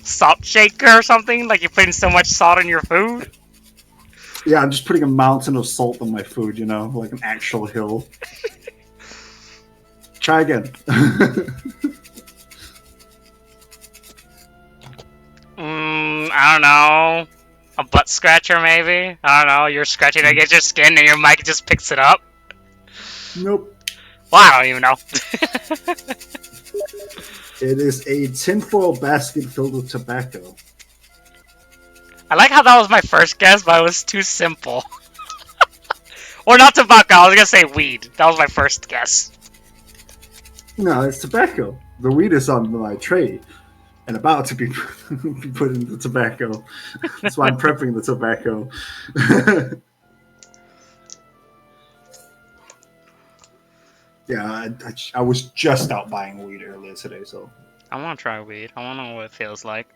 Salt shaker or something? Like you're putting so much salt in your food? Yeah, I'm just putting a mountain of salt on my food, you know, like an actual hill. Try again. I don't know. A butt scratcher, maybe? I don't know. You're scratching against your skin and your mic just picks it up? Nope. Well, I don't even know. It is a tinfoil basket filled with tobacco. I like how that was my first guess, but it was too simple. Or not tobacco, I was gonna say weed. That was my first guess. No, it's tobacco. The weed is on my tray and about to be put in the tobacco. That's why I'm prepping the tobacco. Yeah, I was just out buying weed earlier today, so. I want to try weed. I want to know what it feels like.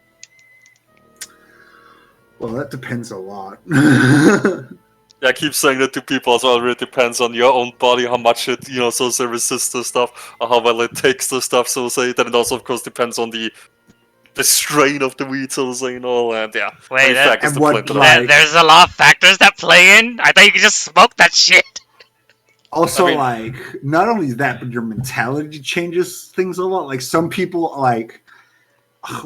Well, that depends a lot. Yeah, I keep saying that to people as well. It really depends on your own body, how much it, so say resists the stuff, or how well it takes the stuff, so to say. Then it also, of course, depends on the strain of the weed, so to say, and all, and yeah. Wait, and what, like, there's a lot of factors that play in? I thought you could just smoke that shit. Also, like, not only that, but your mentality changes things a lot. Like, some people, like,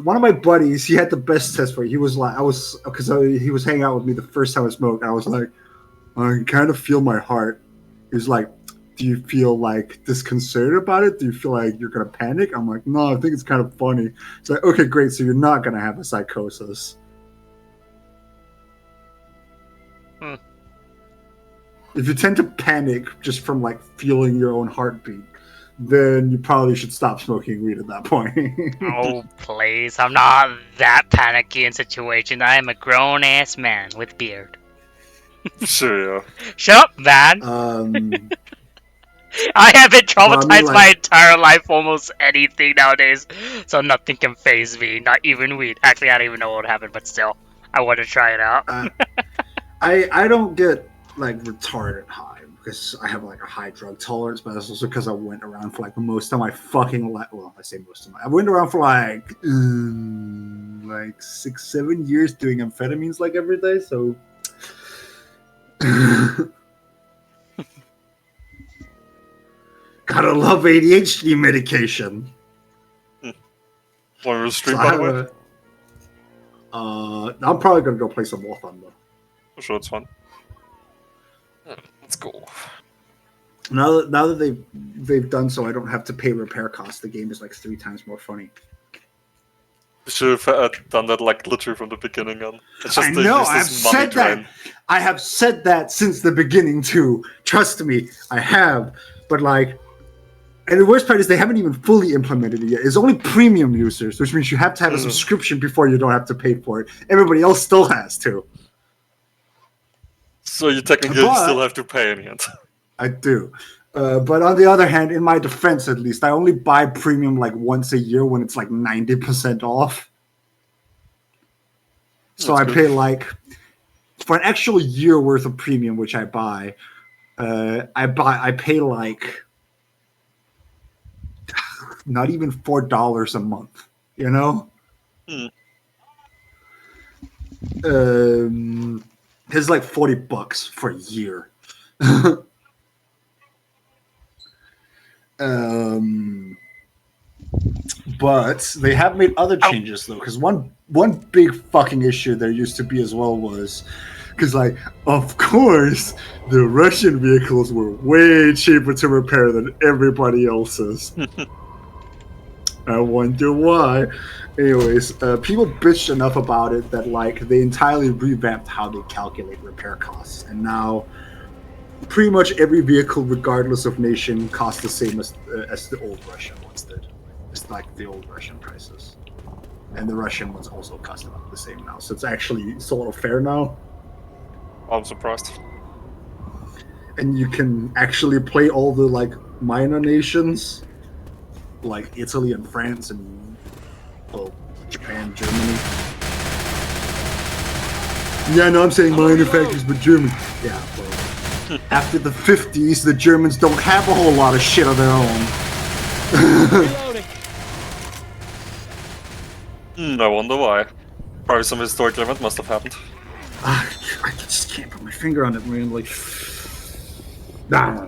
one of my buddies, he had the best test for it. He was like, he was hanging out with me the first time I smoked. I was like, I kind of feel my heart. He was like, do you feel like disconcerted about it? Do you feel like you're going to panic? I'm like, no, I think it's kind of funny. It's like, okay, great. So you're not going to have a psychosis. If you tend to panic just from like feeling your own heartbeat, then you probably should stop smoking weed at that point. Oh, please. I'm not that panicky in situation. I am a grown-ass man with beard. Sure, yeah. Shut up, man. I have been traumatized my entire life, almost anything nowadays, so nothing can faze me, not even weed. Actually, I don't even know what would happen, but still, I want to try it out. I don't get, like, retarded high, because I have, like, a high drug tolerance, but that's also because I went around for, like, most of my fucking life. Well, I say most of my... I went around for, like 6-7 years doing amphetamines, like, every day, so... Gotta love ADHD medication. Want to stream, by the way? I'm probably gonna go play some War Thunder. For sure, it's fun. Let's go. Now that they've done so, I don't have to pay repair costs. The game is like 3 times more funny. You should have done that like literally from the beginning on. It's just I know, I've said that. I have said that since the beginning too. Trust me, I have. But like, and the worst part is they haven't even fully implemented it yet. It's only premium users, which means you have to have a subscription before you don't have to pay for it. Everybody else still has to. So you technically still have to pay in the end. I do. But on the other hand, in my defense at least, I only buy premium like once a year when it's like 90% off. So I pay like, for an actual year worth of premium, which I buy, I pay like not even $4 a month, you know? It's like $40 for a year. But they have made other changes though, because one big fucking issue there used to be as well was because, like, of course, the Russian vehicles were way cheaper to repair than everybody else's. I wonder why. Anyways, people bitched enough about it that, like, they entirely revamped how they calculate repair costs, and now pretty much every vehicle, regardless of nation, costs the same as the old Russian ones did. It's like the old Russian prices, and the Russian ones also cost about the same now. So it's actually sort of fair now. I'm surprised. And you can actually play all the like minor nations, like Italy and France and Japan, Germany. Yeah, no, I'm saying minor factors, but Germany. Yeah, well, after the 50s, the Germans don't have a whole lot of shit of their own. I wonder why. Probably some historical event must have happened. I just can't put my finger on it, man. Like, nah.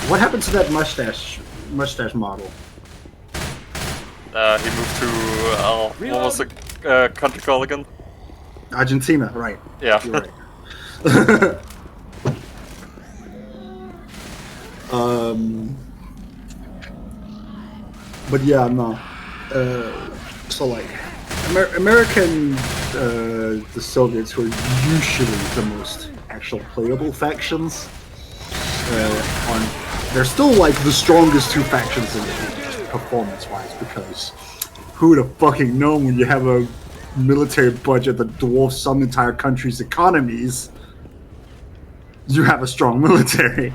What happened to that mustache model? He moved to what was the country called again? Argentina, right? Yeah. You're right. But yeah, no. So like, American, the Soviets were usually the most actual playable factions. They're still like the strongest two factions in the game, just performance-wise, because who would have fucking known when you have a military budget that dwarfs some entire country's economies, you have a strong military.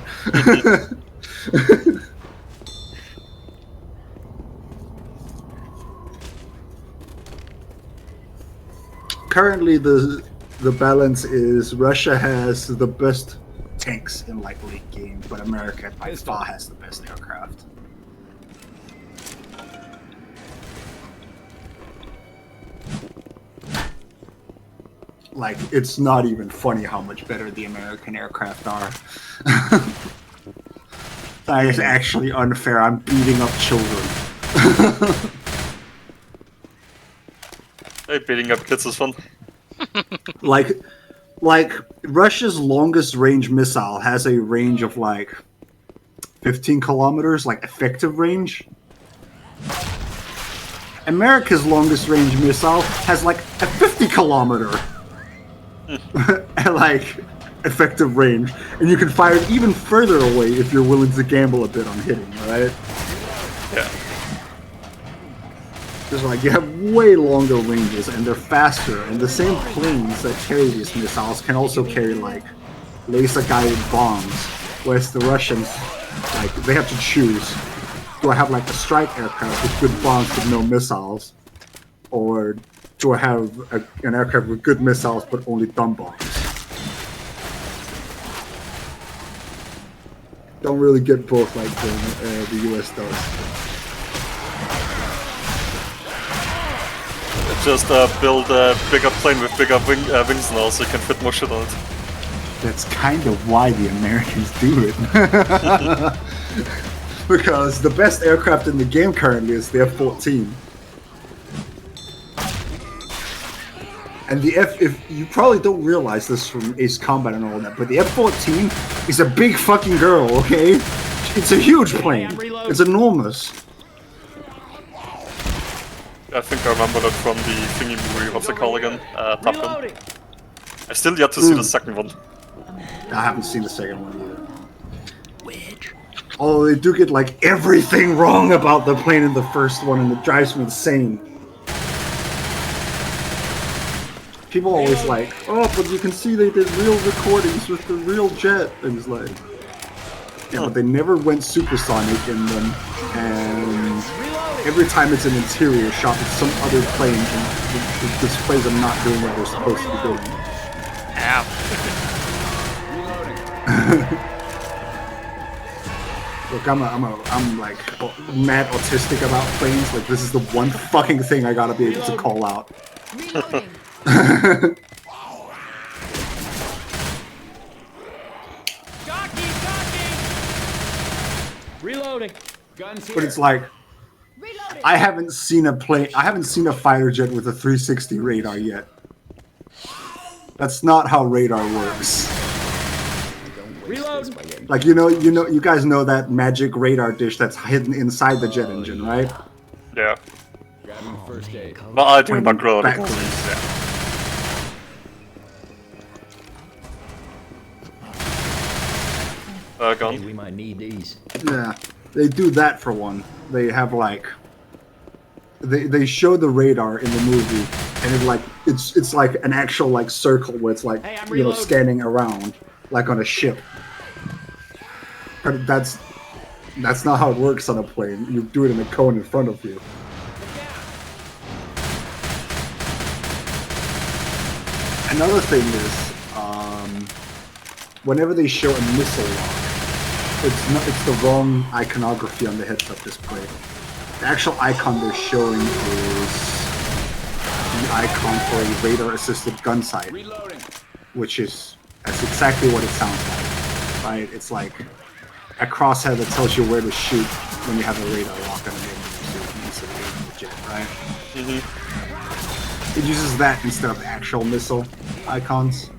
Currently, the balance is Russia has the best tanks in like late game, but America by far has the best aircraft. Like, it's not even funny how much better the American aircraft are. That is actually unfair. I'm beating up children. Hey, beating up kids is fun. Like Russia's longest range missile has a range of like 15 kilometers, like effective range. America's longest range missile has like a 50 kilometer like effective range, and you can fire it even further away if you're willing to gamble a bit on hitting, right? Yeah. Just like you have way longer ranges and they're faster, and the same planes that carry these missiles can also carry like laser guided bombs, whereas the Russians, like, they have to choose: do I have like a strike aircraft with good bombs but no missiles, or do I have an aircraft with good missiles but only dumb bombs? Don't really get both like the US does. Just build a bigger plane with bigger wings now, so you can fit more shit on it. That's kind of why the Americans do it. Because the best aircraft in the game currently is the F-14. And if you probably don't realize this from Ace Combat and all that, but the F-14 is a big fucking girl, okay? It's a huge plane. It's enormous. I think I remember that from the thingy movie, what's it called again? Top Gun. I still yet to see the second one. I haven't seen the second one either. Oh, they do get like everything wrong about the plane in the first one, and it drives me insane. People always like, oh, but you can see they did real recordings with the real jet. And it's like, yeah, but they never went supersonic in them, and every time it's an interior shot with some other plane, and the displays are not doing what they're supposed to be doing. Ow. Look, I'm like mad autistic about planes. Like, this is the one fucking thing I gotta be able to call out. Reloading. Guns here. But it's like, I haven't seen a fighter jet with a 360 radar yet. That's not how radar works. Reload. Like, you guys know that magic radar dish that's hidden inside the jet engine, right? Yeah. Grabbing first aid. But I think back road. Backwards. Gun. We might need these. Yeah, they do that for one. They have like, they show the radar in the movie, and it's like an actual like circle where it's like, Hey, I'm you know, reloading. scanning around like on a ship. But that's not how it works on a plane. You do it in a cone in front of you. Another thing is, whenever they show a missile lock, it's the wrong iconography on the heads-up display. The actual icon they're showing is the icon for a radar-assisted gun sight, Reloading. which is that's exactly what it sounds like, right? It's like a crosshair that tells you where to shoot when you have a radar lock on an enemy, so you can easily aim the jet, right? It uses that instead of the actual missile icons.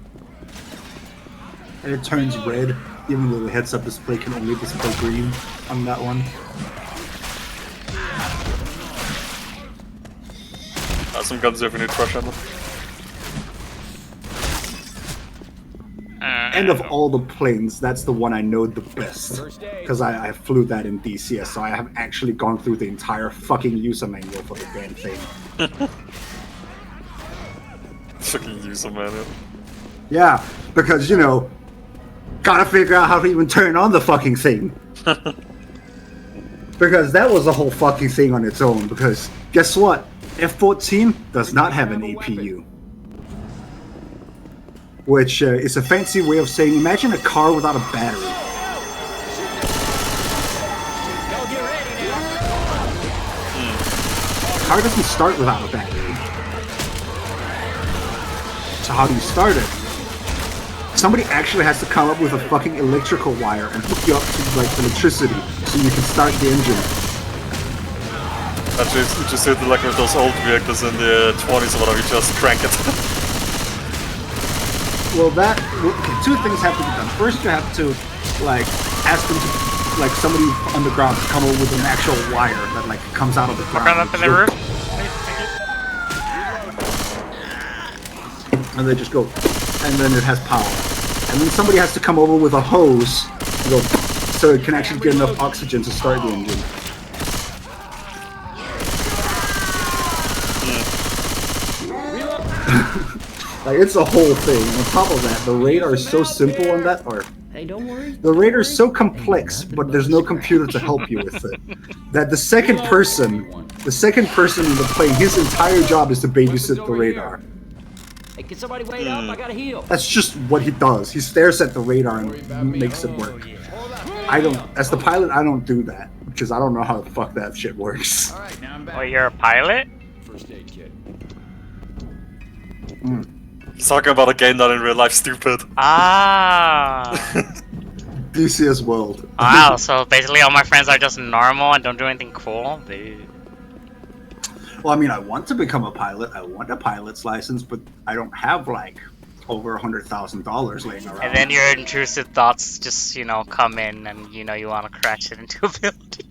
And it turns red, even though the heads-up display can only display green on that one. Some guns have need crush ammo. And of all the planes, that's the one I know the best. First aid. Because I flew that in DCS, so I have actually gone through the entire fucking user manual for the damn thing. Fucking user manual. Yeah, because, you know, gotta figure out how to even turn on the fucking thing. Because that was a whole fucking thing on its own, because guess what? F-14 does not have an APU. Which is a fancy way of saying, imagine a car without a battery. Go get ready now. A car doesn't start without a battery. So how do you start it? Somebody actually has to come up with a fucking electrical wire and hook you up to like electricity so you can start the engine. Actually, you just hit like with those old vehicles in the 20s or whatever, you just crank it. Well, okay, two things have to be done. First, you have to like ask them to, like somebody on the ground to come up with an actual wire that like comes out of the ground. Come up in the roof. And they just go, and then it has power. And then somebody has to come over with a hose, go, so it can actually get enough oxygen to start the engine. Like, it's a whole thing. On top of that, the radar is so simple on that, or Hey, don't worry. the radar is so complex, but there's no computer to help you with it. That the second person in the plane, his entire job is to babysit the radar. Hey, can somebody wait up? I gotta heal. That's just what he does. He stares at the radar and makes it work. I don't, as the pilot, I don't do that because I don't know how the fuck that shit works. All right, now I'm back. Oh, you're a pilot? First aid kit. He's talking about a game not in real life, stupid. Ah. DCS World. Wow, so basically all my friends are just normal and don't do anything cool? Dude. Well, I mean, I want to become a pilot. I want a pilot's license, but I don't have like over $100,000 laying around. And then your intrusive thoughts just, you know, come in and, you know, you want to crash it into a building.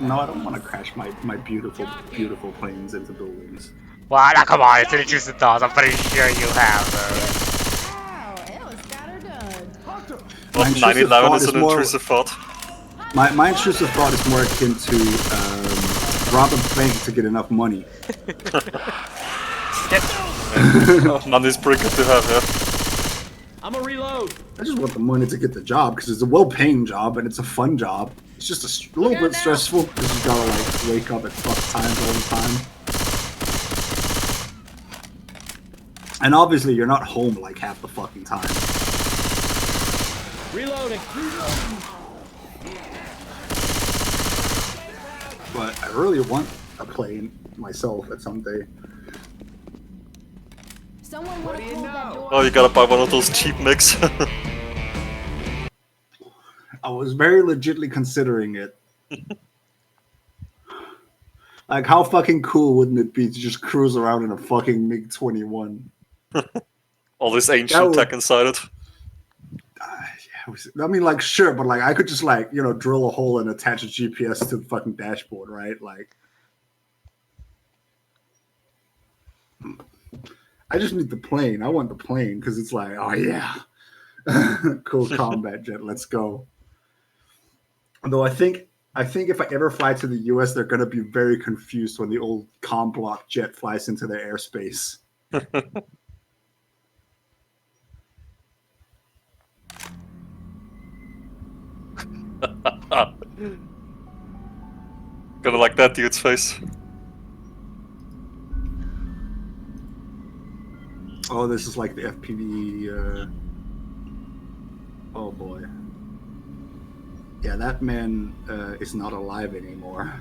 No, I don't want to crash my beautiful, beautiful planes into buildings. Well, now, come on, it's an intrusive thought. I'm pretty sure you have, Wow, Ellis got her done. Well, My intrusive 9/11 thought is is an more- intrusive thought. My intrusive thought is more akin to rob a bank to get enough money. Money's pretty good to have, yeah. I'm a reload. I just want the money to get the job because it's a well-paying job and it's a fun job. It's just a little bit stressful because you gotta like wake up at fuck times all the time. And obviously you're not home like half the fucking time. Reloading. But I really want a plane myself at some day. Someone would have pulled that door. Oh, you gotta buy one of those cheap MiGs. I was very legitly considering it. Like, how fucking cool wouldn't it be to just cruise around in a fucking MiG-21? All this ancient That would- tech inside it. I mean, like, sure, but like, I could just like, you know, drill a hole and attach a GPS to the fucking dashboard, right? Like, I just need the plane. I want the plane because it's like, oh yeah, cool combat jet. Let's go. Although I think if I ever fly to the U.S., they're gonna be very confused when the old comm block jet flies into their airspace. Gotta like that dude's face. Oh, this is like the FPV. Oh boy. Yeah, that man is not alive anymore.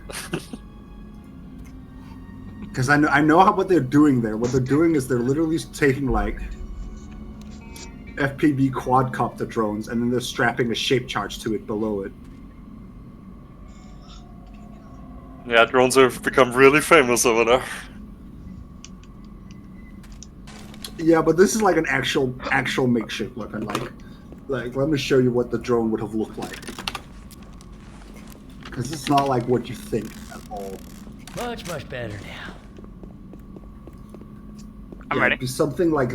Because I know what they're doing there. What they're doing is they're literally taking like FPV quadcopter drones and then they're strapping a shape charge to it below it. Yeah, drones have become really famous over there. Yeah, but this is like an actual makeshift weapon. Like let me show you what the drone would have looked like. Because it's not like what you think at all. Much better now. I'm ready. It'd be something like.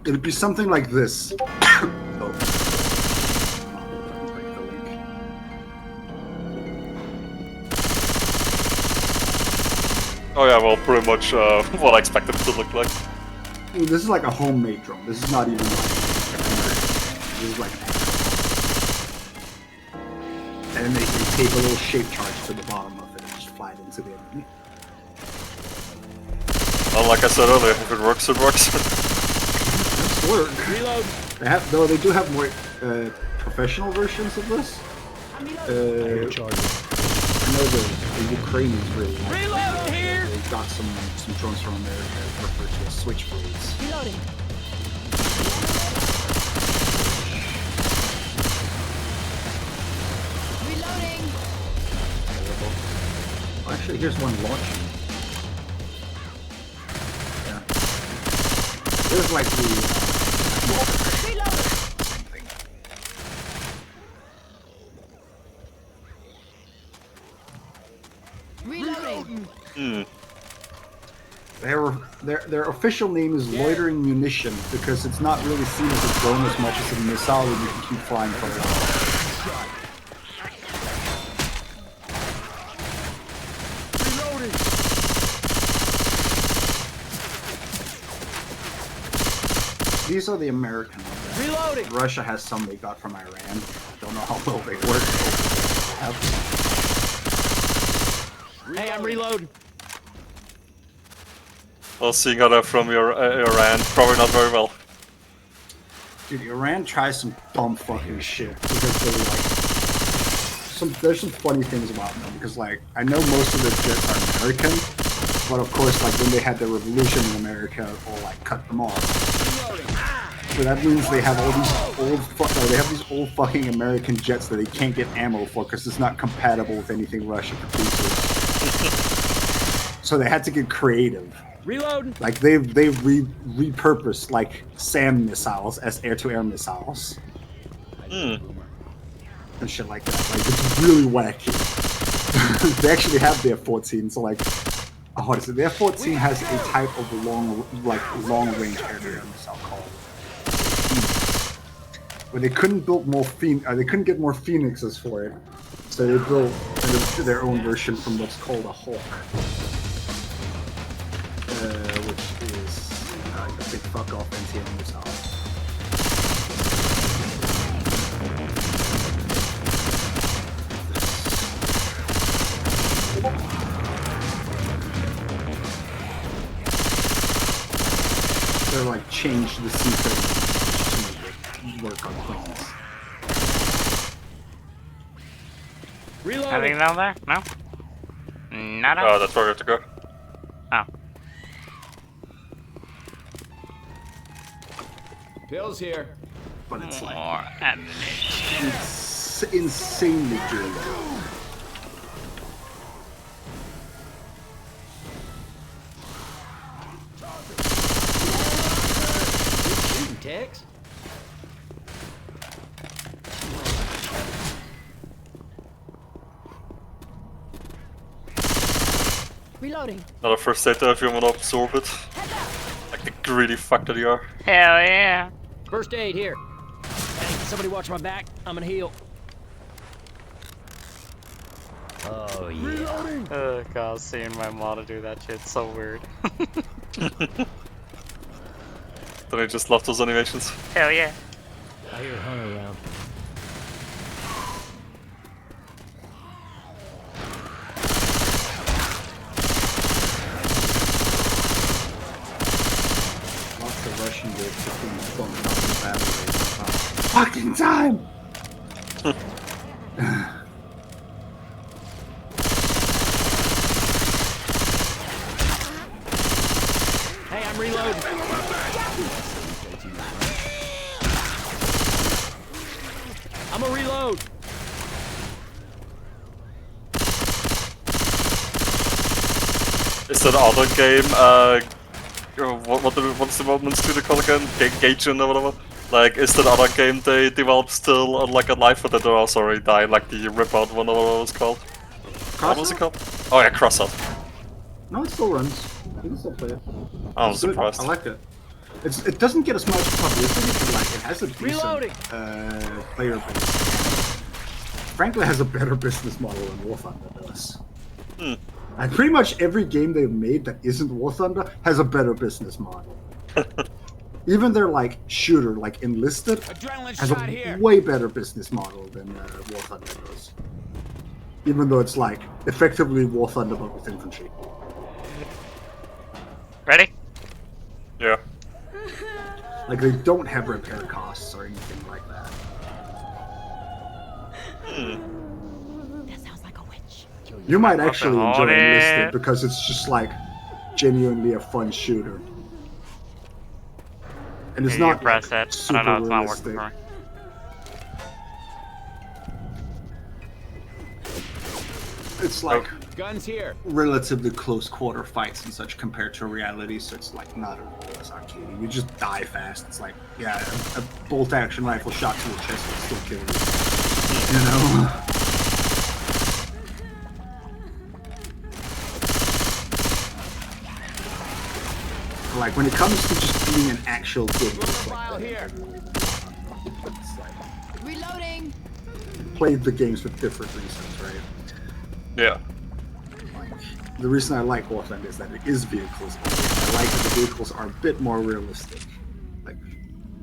It'd be something like this. Oh. Oh yeah, well, pretty much what I expected it to look like. This is like a homemade drone. This is not even like. This is like. And they tape a little shape charge to the bottom of it and just fly it into the enemy. Well, like I said earlier, if it works, it works. That's work. Reload. They do have more professional versions of this. I know the Ukrainians really like it. Reload here. They got some drones from America that refer to as switchblades. Reloading. Reloading. Actually, here's one launching. Yeah. There's like the. Reloading. Reloading. Hmm. Their official name is loitering munition because it's not really seen as a drone as much as a missile that you can keep flying for a while. These are the American ones. Reloading. Russia has some they got from Iran. Don't know how well they work. Hey, I'm reloading. Well, seeing how they're from your Iran, probably not very well. Dude, Iran tries some dumb fucking shit because they like there's some funny things about them because like I know most of their jets are American, but of course like when they had the revolution in America, or like cut them off. So that means they have all these old fucking American jets that they can't get ammo for because it's not compatible with anything Russia produces. So they had to get creative. Reloading. Like they've repurposed like SAM missiles as air-to-air missiles Hmm. and shit like that. Like it's really wacky. They actually have the F-14, so like, what is it? The F-14 has a type of long-range air-to-air missile called. But they couldn't build more they couldn't get more Phoenixes for it, so they built their own version from what's called a Hawk, which is a big fuck off NTM missile. They're like changed the sequence to work on planes. Reloading. Anything down there? No? Nada? Oh, that's where we have to go. Oh. Pills here. But it's like More ammunition. insanely good. Shooting, Tex. Reloading. Another first aid if you want to absorb it. Like the greedy fuck that you are. Hell yeah. First aid here. Hey, can somebody watch my back? I'm gonna heal. Oh yeah. Oh god, seeing my mom do that shit's so weird. Don't I just love those animations? Hell yeah. I hear a hunter around. Lots of Russian goods between bumping up the battery. Fucking time! Is that other game? What's the movement studio called again? Gaijin or whatever. Like, is that other game they developed still on like a life, or did they also already die? Like the Rip Out one or whatever it was called. What was it called? Oh yeah, Crossout. No, it still runs. You can still play it. I'm It's good. surprised. I like it. It doesn't get as much publicity, but like it has a Reloading. decent player base. Frankly, it has a better business model than War Thunder does. And pretty much every game they've made that isn't War Thunder has a better business model. Even their like shooter, like Enlisted, Adrenaline has shot a here. way better business model than War Thunder does. Even though it's like effectively War Thunder but with infantry. Ready? Yeah. Like they don't have repair costs or anything like that. That sounds like a witch. You might actually hold enjoy Enlisted it. because it's just like genuinely a fun shooter. And it's Here, you not press like, it. I super don't know, it's not realistic. working for me. It's like Guns here. relatively close quarter fights and such compared to reality, so it's like not as arcadey. You just die fast. It's like, yeah, a bolt action rifle shot to the chest will still kill you. You know? Like when it comes to just being an actual game, it's like File that. here. It's like Reloading. played the games for different reasons, right? Yeah. Like, the reason I like War Thunder is that it is vehicles. I like that the vehicles are a bit more realistic, like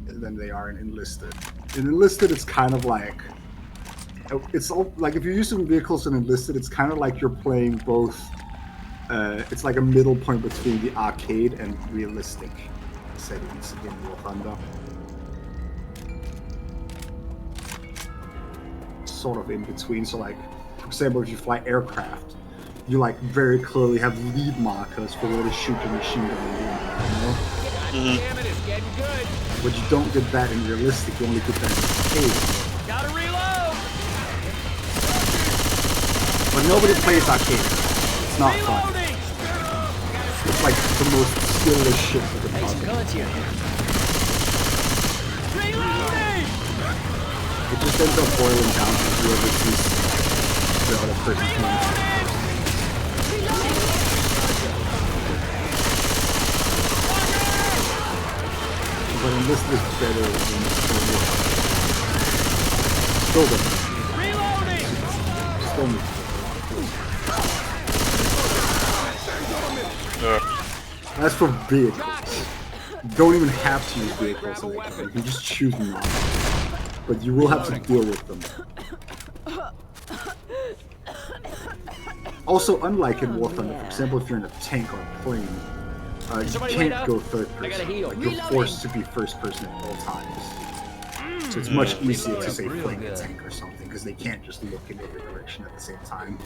than they are in Enlisted. In Enlisted, it's kind of like it's all like if you're using vehicles in Enlisted, it's kind of like you're playing both. It's like a middle point between the arcade and realistic settings in War Thunder. Sort of in between. So like, for example, if you fly aircraft, you like very clearly have lead markers for where to shoot your machine gun in the air, you know? Damn it, it's getting good. But you don't get that in realistic, you only get that in arcade. Gotta reload. But nobody plays arcade. It's not fun. Reloading. It's like the most skillless shit you can Hey, some possibly. guns here. Reloading. It just ends up boiling down to whoever sees the other person's name. But Enlisted is better than War Thunder. Still better. Reloading. Still needs Yeah. As for vehicles, you don't even have to use vehicles in that game. You can just choose not. But you will have to deal with them. Also, unlike in War Thunder, for example, if you're in a tank or a plane, you Somebody wait can't up. go third I gotta person. heal. Like, you're Reloading. forced to be first person at all times. So it's much easier to say flank a tank or something, because they can't just look in every direction at the same time.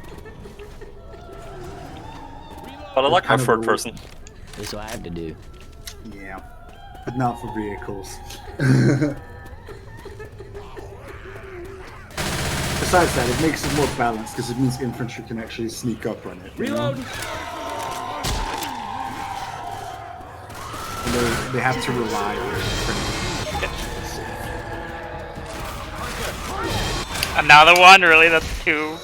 But I like my Kind of third weird. person. This is what I have to do. Yeah, but not for vehicles. Besides that, it makes it more balanced because it means infantry can actually sneak up on it. You know? Reload. And they have to rely on it. Another one? Really? That's two?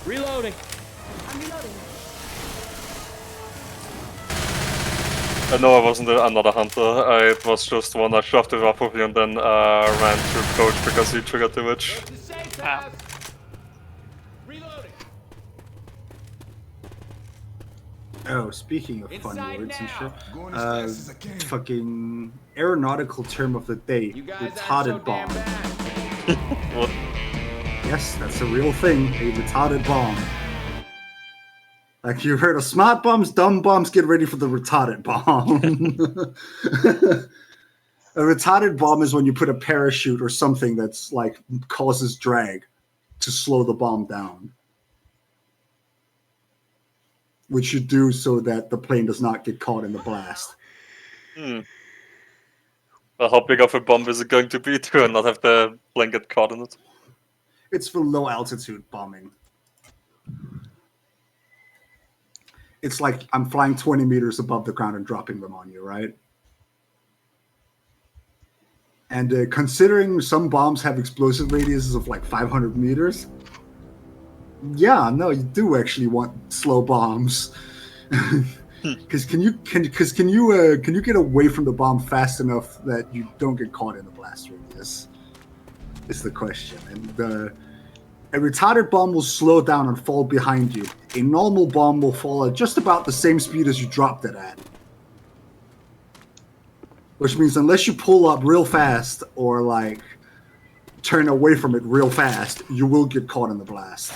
Reloading. I'm reloading. I know I wasn't another hunter. It was just one I shoved it off of you and then ran through coach because he triggered too much. Ah. Reloading. Oh, speaking of fun Inside words and now. shit, fucking aeronautical term of the day, You guys aren't so retarded damn bomb. bad. What? Yes, that's a real thing, a retarded bomb. Like you've heard of smart bombs, dumb bombs, get ready for the retarded bomb. A retarded bomb is when you put a parachute or something that's like causes drag to slow the bomb down. Which you do so that the plane does not get caught in the blast. Well, how big of a bomb is it going to be to not have the blanket caught in it? It's for low altitude bombing. It's like I'm flying 20 meters above the ground and dropping them on you, right? And considering some bombs have explosive radiuses of like 500 meters, yeah, no, you do actually want slow bombs. Because can you get away from the bomb fast enough that you don't get caught in the blast radius? Is the question. And a retarded bomb will slow down and fall behind you. A normal bomb will fall at just about the same speed as you dropped it at. Which means unless you pull up real fast or like turn away from it real fast, you will get caught in the blast.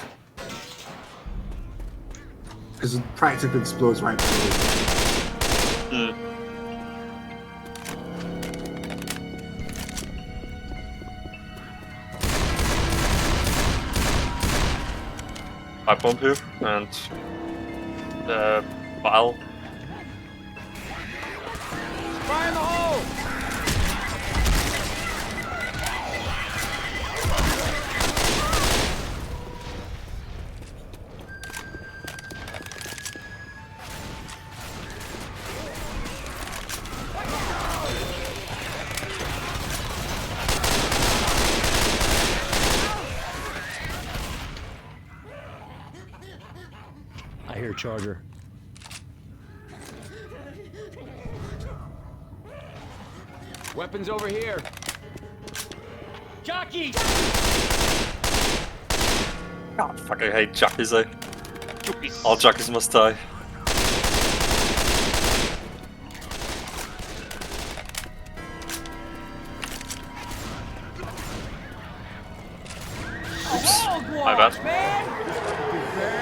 Because it practically explodes right below you. Pipe bomb here and the vial. Fire in the hole! I hear Charger. Weapons over here. Jockey! God, fuck, I hate jockeys, eh? Jockeys. All jockeys must die. My bad.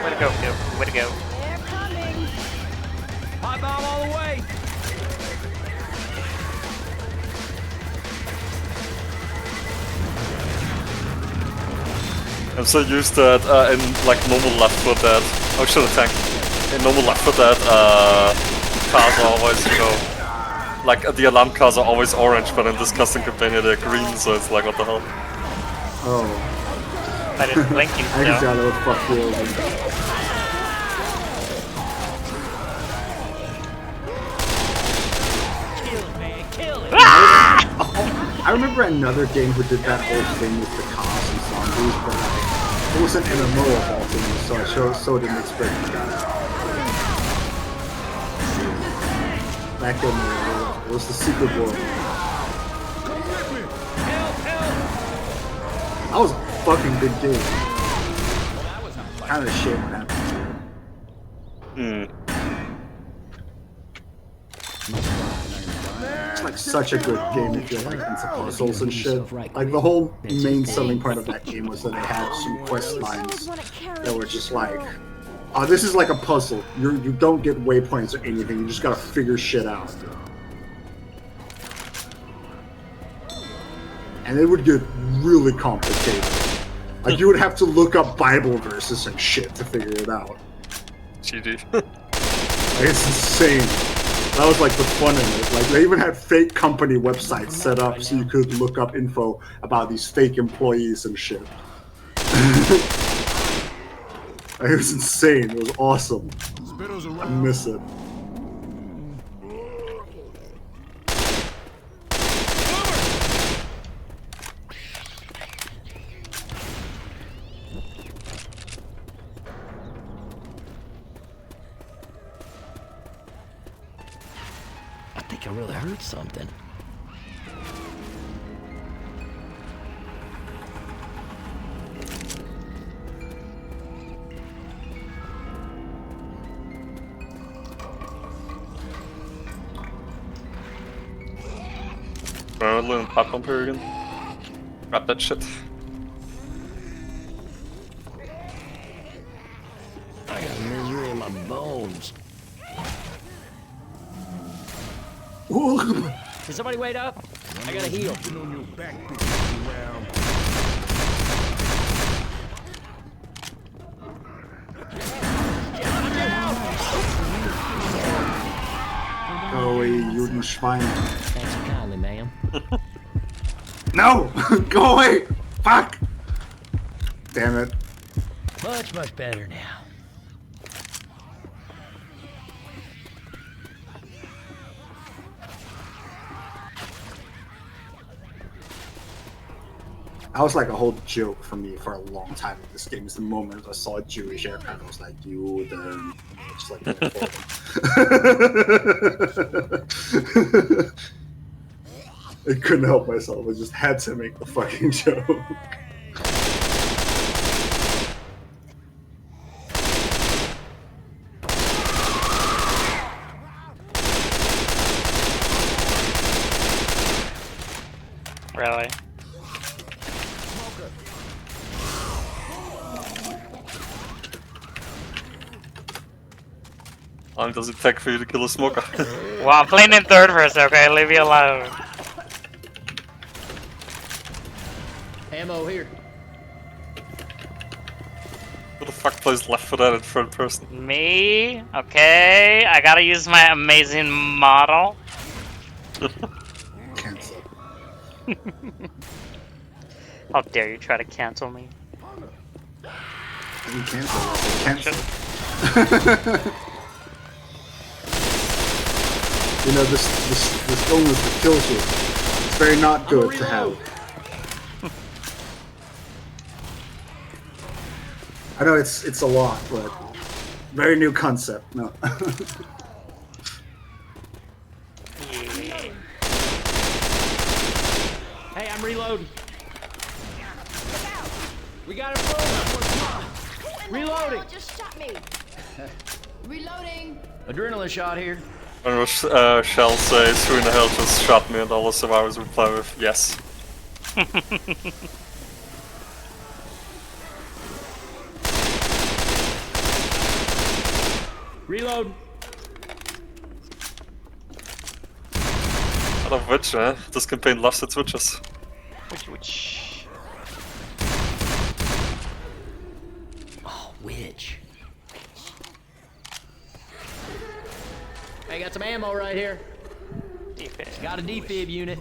Way to go, Phil. Way to go. They're coming. Hot bomb all the way! I'm so used to that in like normal Left 4 Dead. Oh shit, a tank. In normal Left 4 Dead, cars are always, you know, like the alarm cars are always orange, but in this custom campaign they're green, so it's like, what the hell? Oh. But it's blinking I just still. got to fuck you over. Kill it, man, kill it! I remember another game who did that whole thing with the cars and zombies, but like, it was an MMO of all things, so I so didn't expect that. Back in it was the Secret World. Help, help! That was a fucking good game. Kind of a shame what happened. It's like such a good game if you're like into puzzles and shit. Like the whole main selling part of that game was that they had some quest lines that were just like, oh, this is like a puzzle. You don't get waypoints or anything. You just gotta figure shit out. And it would get really complicated. Like you would have to look up Bible verses and shit to figure it out. GG. Like, it's insane. That was like the fun in it. Like they even had fake company websites set up so you could look up info about these fake employees and shit. It was insane. It was awesome. I miss it. I think I really heard something. Remember and pop bump here again? Grab that shit. I got misery in my bones. Can somebody wait up? I gotta heal. Go away, Judenschwein. Thanks kindly, ma'am. No! Go away! Fuck! Damn it. Much better now. That was like a whole joke for me for a long time in this game. Is the moment I saw a Jewish aircraft, I was like, you then just like I couldn't help myself. I just had to make the fucking joke. Really? How long does it take for you to kill a smoker? Well, I'm playing in third first, okay? Leave me alone. Ammo here. Who the fuck plays Left 4 Dead in third person? Me? Okay, I gotta use my amazing model. Cancel. How dare you try to cancel me? You cancel. Cancel. You know, this illness that kills you. It's very not good to have. I know it's a lot, but very new concept. No. Hey, I'm reloading. We got a problem. Reloading. Just shot me. Reloading. Adrenaline shot here. When Shell says, who in the hell just shot me, and all the survivors reply with, yes. Reload. Out of which, this campaign loves its witches. Which... Oh, witch. Hey, got some ammo right here. Defib. Got a defib unit.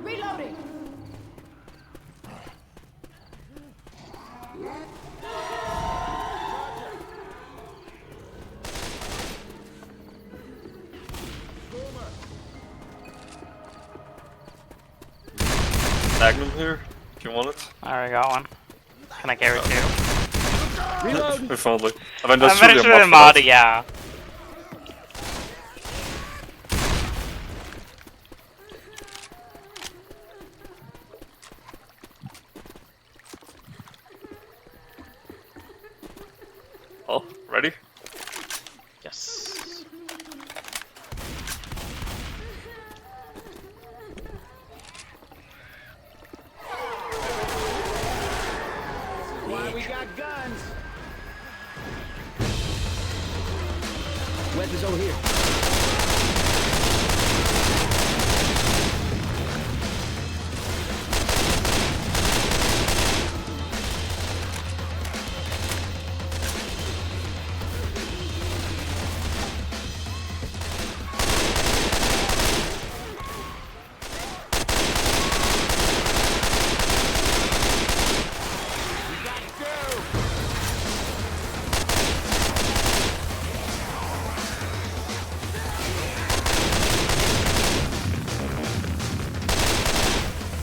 Reloading. Magnum here, if you want it. I already got one. Can I carry two? Reload. If only. I mean, there's I'm surely pretty a sure the mod for mod, that. yeah. Oh, ready? Yes. Why we got guns? Weapons over here.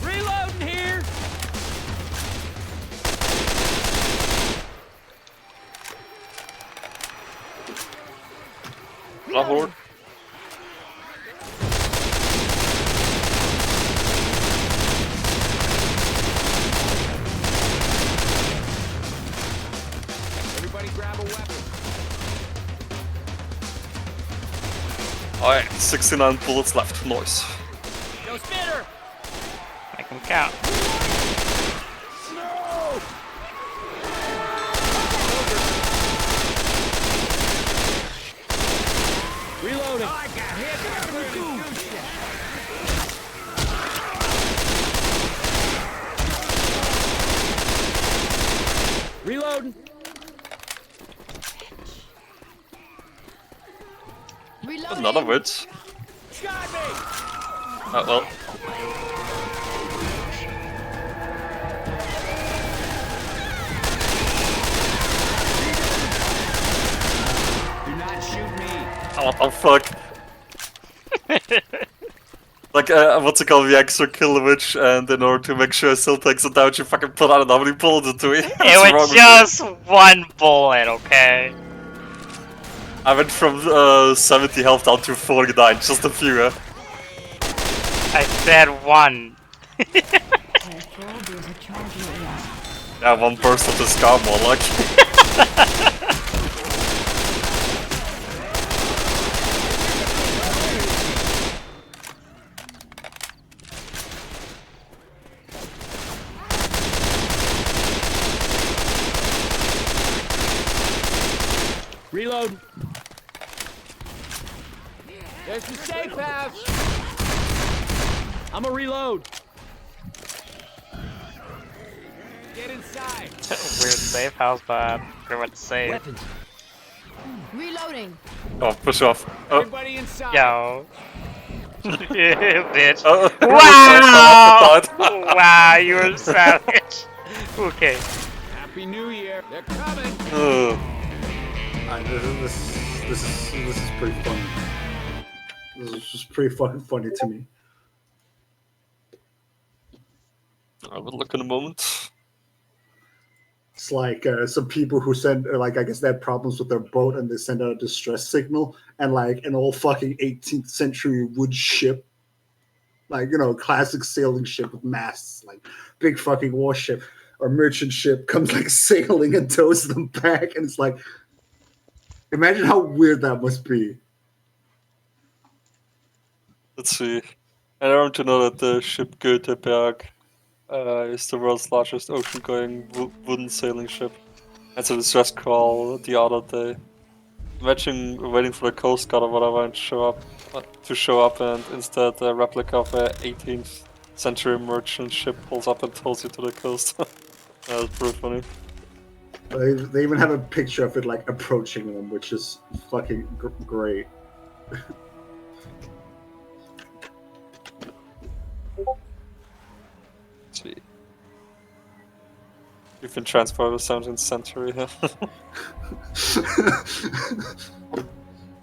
Reloading here. Not horde. Everybody grab a weapon. Alright, 69 bullets left. Nice. Yo, spitter. Make them count. Reloading. Reloading. Reloading. Another witch. Got me. Well. Do not shoot me. What the fuck? Like, what's it called? The extra kill damage, and in order to make sure it still takes it down, you fucking put out how many bullets into it. It was just one bullet, okay? I went from 70 health down to 49, just a few, I said one. Careful, there's a charge area. Yeah, one burst of the scar more like. Reload. There's the safe house. I'm a reload. Get inside. Weird safe house, but pretty much safe. Weapons. Reloading. Oh, push off. Oh. Everybody inside. Yo. Bitch. Oh. Wow! Wow, you were savage. Okay. Happy New Year. They're coming. This is pretty funny. This is just pretty fucking funny to me. I will look in a moment. It's like some people who send, like, I guess they had problems with their boat and they send out a distress signal, and like an old fucking 18th century wood ship, like, you know, classic sailing ship with masts, like big fucking warship or merchant ship comes like sailing and tows them back, and it's like, imagine how weird that must be. Let's see. I learned to know that the ship Göteborg is the world's largest ocean-going wooden sailing ship. That's a distress call the other day. Imagine waiting for the Coast Guard or whatever and show up, and instead a replica of a 18th century merchant ship pulls up and tows you to the coast. That's pretty funny. They even have a picture of it like approaching them, which is fucking great. See. You've been transported to the 17th century here.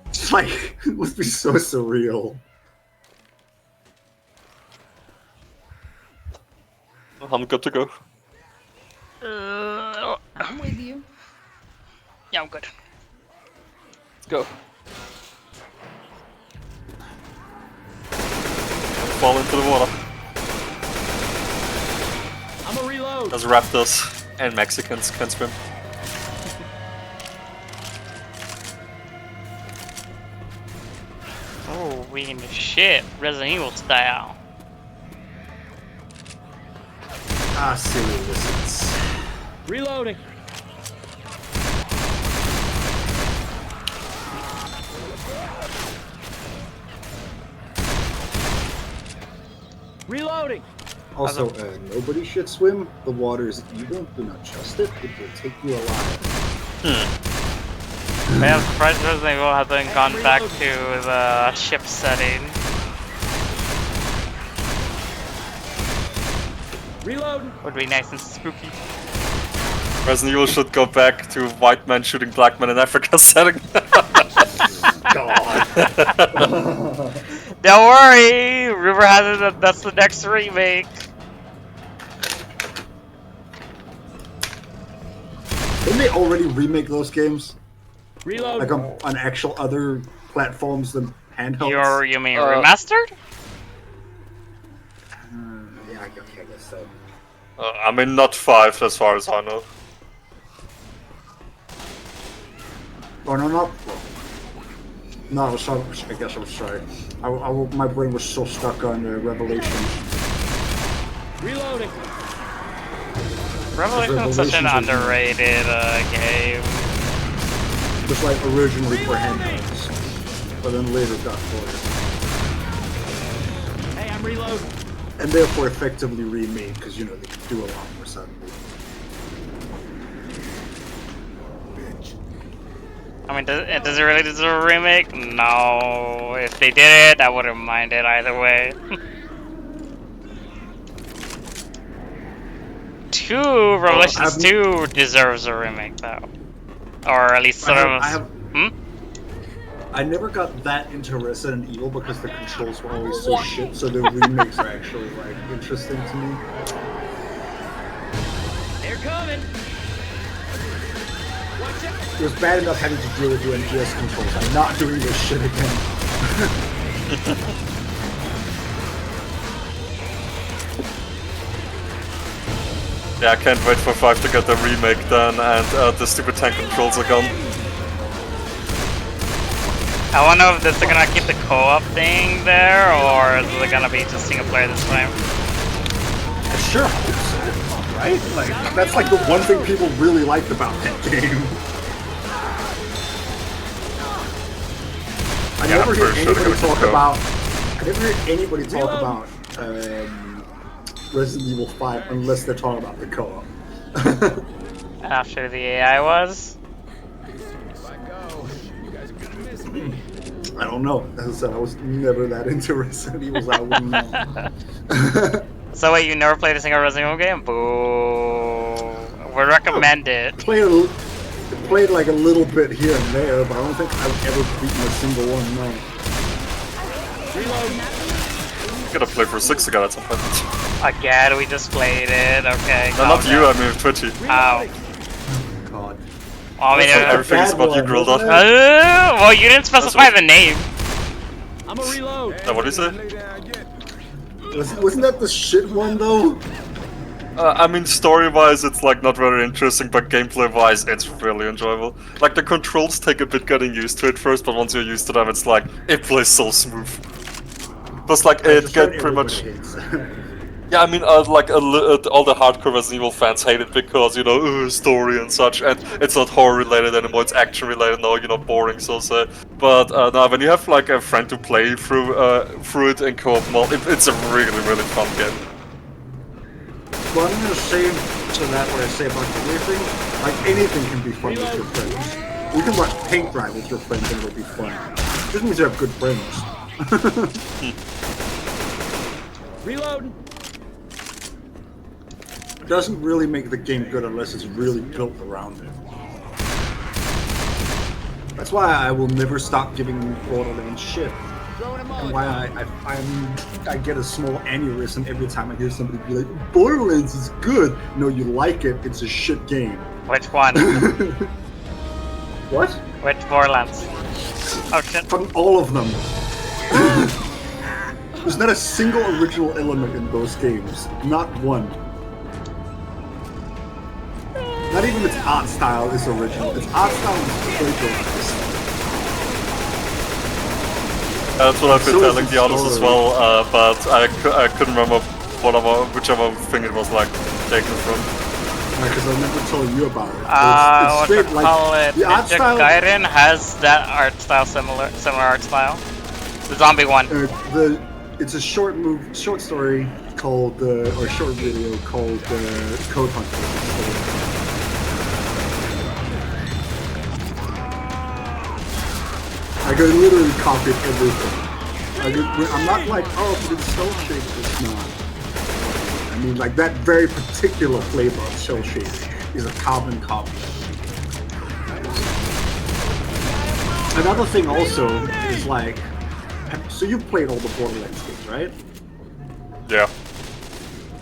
It's like, it must be so surreal. I'm good to go. I'm with you. Yeah, I'm good. Let's go. Fall into the water. I'm a reload. As raptors and Mexicans can swim. Oh, we in the shit. Resident Evil style. Ah, silly lizards. Reloading. Reloading. Also, nobody should swim. The water is evil. Do not trust it. It will take you alive. Man, I'm surprised Resident Evil hasn't gone back to the ship setting. Reload. Would be nice and spooky. Resident Evil should go back to white men shooting black men in Africa setting. God. Don't worry, River has it. That's the next remake. Didn't they already remake those games? Reload. Like on actual other platforms than handhelds? You mean remastered? Yeah, I guess so. I mean, not 5 as far as I know. Oh, no, not... No, I was sorry. I guess I was sorry. My brain was so stuck on Revelations. Reloading. Revelation's such an underrated game. Just like originally for handhelds, but then later got ported. Hey, I'm reloading. And therefore effectively remade, because, you know, they can do a lot more suddenly. I mean, does it really deserve a remake? No. If they did it, I wouldn't mind it either way. 2, Revelations 2 deserves a remake though. Or at least sort of... I never got that into Resident Evil because the controls were always so shit, so the remakes are actually like interesting to me. They're coming. Watch out. It was bad enough having to deal with the NGS controls. I'm not doing this shit again. Yeah, I can't wait for 5 to get the remake then, and the stupid tank controls are gone. I wonder if they're gonna keep the co-op thing there, or is it gonna be just single player this time? I sure hope so, right? Like, that's like the one thing people really liked about that game. I never hear anybody talk about. I never hear anybody talk about Resident Evil 5 unless they're talking about the co-op. After the AI was? I don't know. As I said, I was never that into Resident Evil, so I wouldn't know. So wait, you never played a single Resident Evil game? Boo. Would recommend it. Played like a little bit here and there, but I don't think I've ever beaten a single one, no. I'm gonna play for 6 again at some point. Again, we just played it, okay. No, not you, I mean Twitchy. Ow. God. Well, I mean, Everything is about you, grilled up. well, you didn't specify the name. I'm a reload. What do you say? Wasn't that the shit one, though? I mean, story-wise, it's like not very interesting, but gameplay-wise, it's really enjoyable. Like, the controls take a bit getting used to it first, but once you're used to them, it's like, it plays so smooth. Plus, like, it get pretty much... Yeah, I mean, all the hardcore Resident Evil fans hate it because, you know, story and such, and it's not horror-related anymore, it's action-related now, you know, boring, so say. But, no, when you have, like, a friend to play through it in co-op mode, it's a really, really fun game. Well, I'm gonna say to that what I say about everything. Like, anything can be fun with your friends. You can watch paint dry with your friends and it'll be fun. This means you have good friends. Reload. It doesn't really make the game good unless it's really built around it. That's why I will never stop giving Borderlands shit. And why I get a small aneurysm every time I hear somebody be like, Borderlands is good. No, you like it. It's a shit game. Which one? What? Which Borderlands? Oh shit. Fucking all of them. There's not a single original element in those games. Not one. Not even its art style is original. Its art style is plagiarized. That's what I've been So is telling the the others as story. well, but I couldn't remember whichever thing it was like taken from. Because I never told you about it. What straight, to call it? the art Ninja style. Gaiden has that art style, similar art style. The zombie one. It's a short story called or short video called Code Hunter. I could literally copy everything. I'm not like, oh, but it's cell shaded. It's not. I mean, like that very particular flavor of cell shading is a carbon copy. Another thing also is like, so you've played all the Borderlands games, right? Yeah.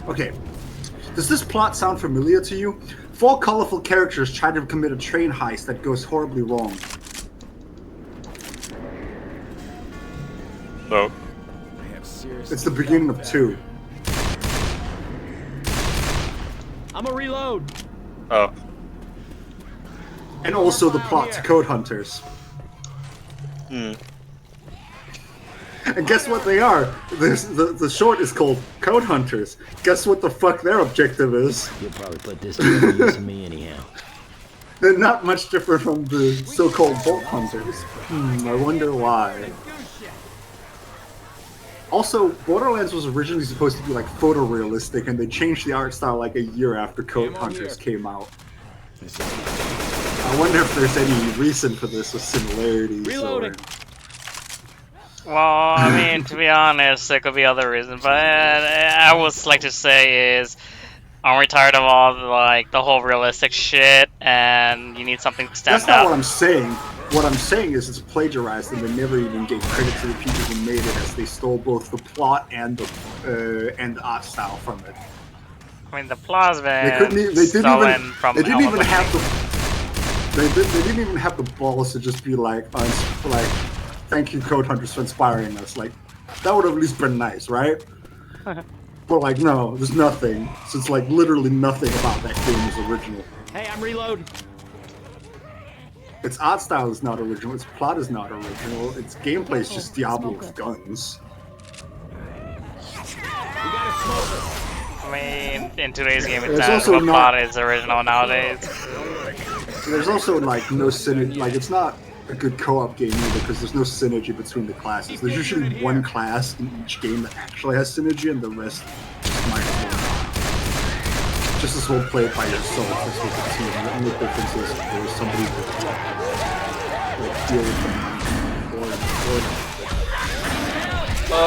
Okay. Does this plot sound familiar to you? 4 colorful characters try to commit a train heist that goes horribly wrong. No. It's the beginning of 2. I'm a reload. Oh. And also the plot to Code Hunters. Hmm. And guess what they are? The short is called Code Hunters. Guess what the fuck their objective is? You'll probably put this to use of me anyhow. They're not much different from the so-called Vault Hunters. I wonder why. Also, Borderlands was originally supposed to be like photorealistic, and they changed the art style like a year after Code Hunters came out. I wonder if there's any reason for this with similarities. Reloading. Well, I mean, to be honest, there could be other reasons, but I would like to say is, aren't we tired of all the whole realistic shit, and you need something to stand That's not out? what I'm saying. What I'm saying is it's plagiarized, and they never even gave credit to the people who made it, as they stole both the plot and the art style from it. I mean, the plot's They been couldn't. They stolen from. They didn't even almost have the. They didn't even have the balls to just be like, thank you, Code Hunters, for inspiring us. Like, that would have at least been nice, right? But like, no, there's nothing. So it's like literally nothing about that game is original. Hey, I'm reloading. Its art style is not original. Its plot is not original. Its gameplay is just Diablo with guns. We got a smoker. I mean, in today's game, it's There's not also the not- plot is original nowadays. There's also like no synergy. Like, it's not a good co-op game either because there's no synergy between the classes. There's usually one class in each game that actually has synergy, and the rest just might as well not. Just as well play it by yourself as with the team. The only difference is there's somebody to like deal with them or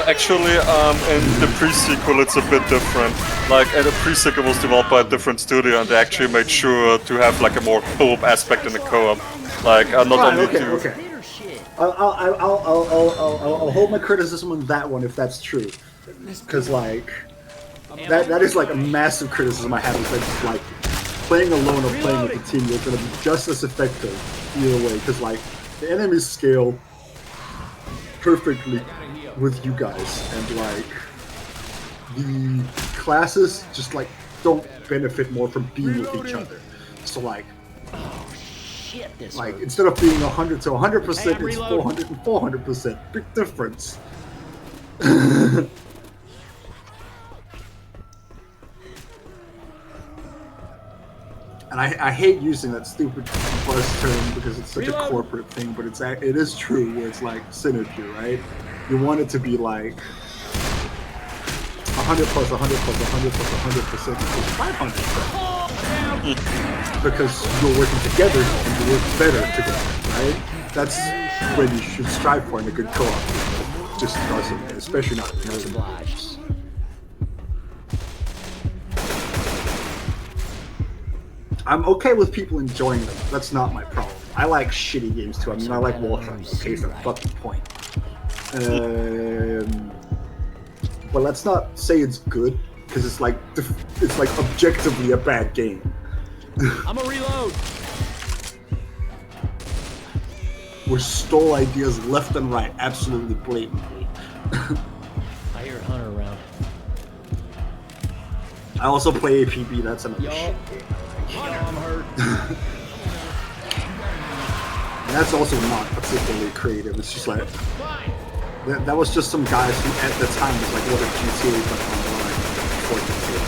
Actually, in the pre-sequel, it's a bit different. Like, the pre-sequel was developed by a different studio, and they actually made sure to have like a more co-op aspect in the co-op. Like, not Fine, only okay, to. okay. I'll hold my criticism on that one if that's true, because like that is like a massive criticism I have. Is that like playing alone or playing with a team, you're gonna be just as effective either way. Because like the enemies scale perfectly with you guys, and like the classes just like don't benefit more from being with each other. So like. Shit, this Like, hurt. instead of being 100 to 100%, Hey, I'm it's reloading. 400 and 400%. Big difference. And I hate using that stupid buzz term because it's such Reload. a corporate thing, but it is true where it's like synergy, right? You want it to be like 100 plus 100 plus 100 plus 100% equals 500. Because you're working together and you work better together, right? That's what you should strive for in a good co-op game. It just doesn't, especially not in modern games. I'm okay with people enjoying them. That's not my problem. I like shitty games too. I mean, I like Warcraft. Okay, it's a fucking point. But let's not say it's good because it's like objectively a bad game. I'm a reload. We stole ideas left and right, absolutely blatantly. I hear Hunter around. I also play APB. That's another Yo. shit game. I'm hurt. And that's also not particularly creative. It's just like that was just some guys who at the time was like, what if GTA but online before GTA.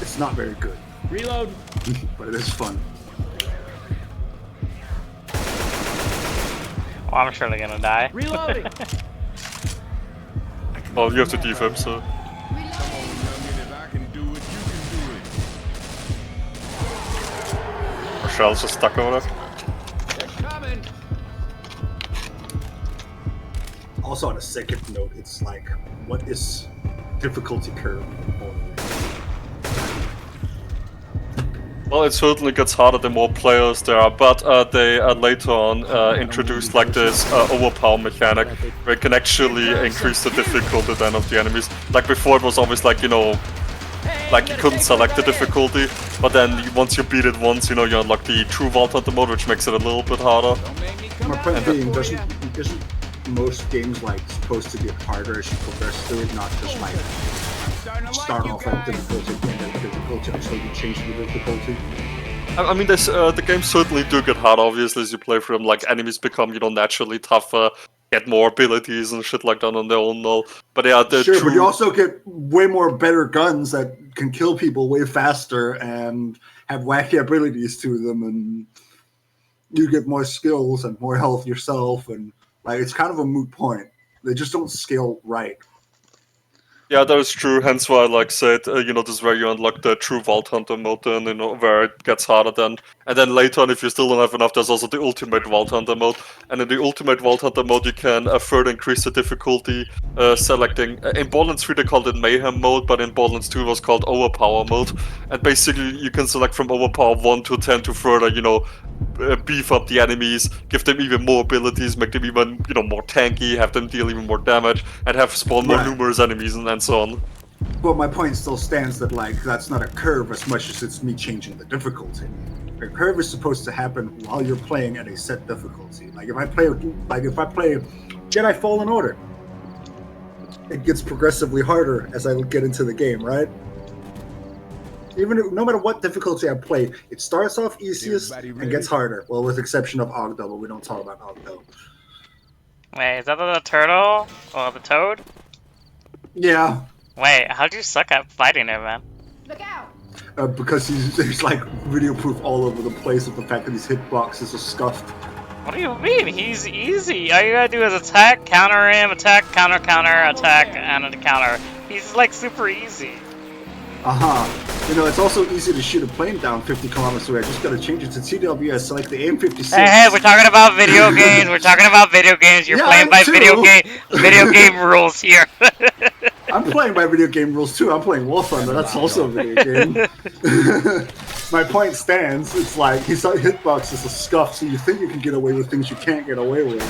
It's not very good, Reload. but it is fun. Well, I'm surely gonna die. Reloading. Well, you have to defib, so. Rochelle's just stuck over there. Coming. Also, on a second note, it's like, what is difficulty curve? Well, it certainly gets harder the more players there are, but they later on introduced like this overpower mechanic where you can actually increase the difficulty then of the enemies. Like before it was always like, you know, like you couldn't select the difficulty, but then once you beat it once, you know, you unlock the true Vault Hunter mode, which makes it a little bit harder. My point being, isn't most games like supposed to get harder as you progress through it, not just like start off at difficulty and then difficulty until you change the difficulty? I mean, the games certainly do get harder, obviously, as you play through them. Like, enemies become, you know, naturally tougher, get more abilities and shit like that on their own now. But yeah, the Sure, true... but you also get way more better guns that can kill people way faster and have wacky abilities to them, and you get more skills and more health yourself, and like it's kind of a moot point. They just don't scale right. Yeah, that is true. Hence why I like said, this is where you unlock the true Vault Hunter mode, then where it gets harder then. And then later on, if you still don't have enough, there's also the Ultimate Vault Hunter mode. And in the Ultimate Vault Hunter mode, you can further increase the difficulty, selecting. In Borderlands 3 they called it Mayhem mode, but in Borderlands 2 it was called Overpower mode. And basically, you can select from Overpower 1 to 10 to further, beef up the enemies, give them even more abilities, make them even, more tanky, have them deal even more damage, and have spawn more Right. numerous enemies and so on. But my point still stands that like that's not a curve as much as it's me changing the difficulty. A curve is supposed to happen while you're playing at a set difficulty. Like if I play Jedi Fallen Order, it gets progressively harder as I get into the game, right? No matter what difficulty I play, it starts off easiest and gets harder. Well, with exception of Ogdo, but we don't talk about Ogdo. Wait, is that the turtle? Or the toad? Yeah, Wait, how'd you suck at fighting it, man? Look out! because there's like video proof all over the place of the fact that his hitboxes are scuffed. What do you mean? He's easy. All you gotta do is attack, counter him, attack, counter, attack, and a counter. He's like super easy. It's also easy to shoot a plane down 50 kilometers away. I just gotta change it to TWS, select the AIM-56. Hey, we're talking about video games. We're talking about video games. You're Yeah, playing by too. video game rules here. I'm playing by video game rules too. I'm playing War Thunder. That's also a video game. My point stands. It's like his hitbox is a scuff, so you think you can get away with things you can't get away with.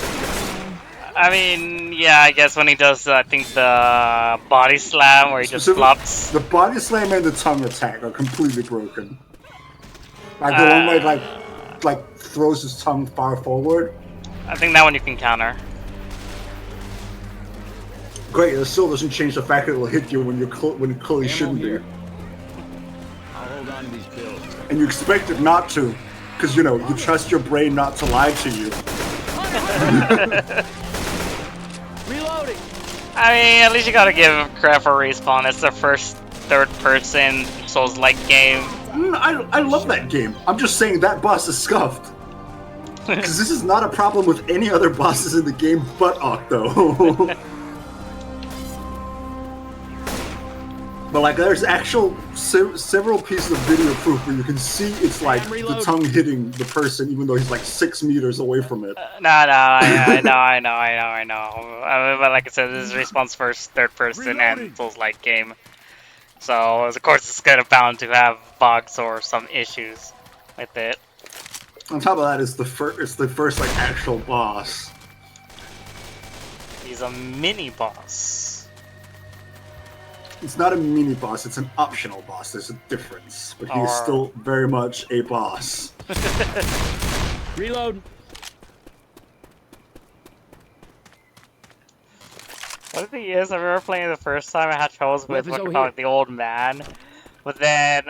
I mean, yeah, I guess when he does, I think the body slam where he just flops. The body slam and the tongue attack are completely broken. Like the one where like throws his tongue far forward. I think that one you can counter. Great, it still doesn't change the fact that it'll hit you when it clearly shouldn't be. I'll hold on to these pills. And you expect it not to, because you trust your brain not to lie to you. Reloading. I mean, at least you gotta give him credit for Respawn. It's their first third-person Souls-like game. I love that game. I'm just saying that boss is scuffed. Because this is not a problem with any other bosses in the game but Octo. But like, there's actual several pieces of video proof where you can see it's like the tongue hitting the person, even though he's like 6 meters away from it. I know. But like I said, this is Respawn's first third-person and Souls-like game. So, of course, it's gonna bound to have bugs or some issues with it. On top of that, it's the first like actual boss. He's a mini-boss. It's not a mini boss, it's an optional boss. There's a difference. But he is still very much a boss. Reload. What the thing is, I remember playing the first time, I had troubles with Weapons what over you call here. it, the old man. But then,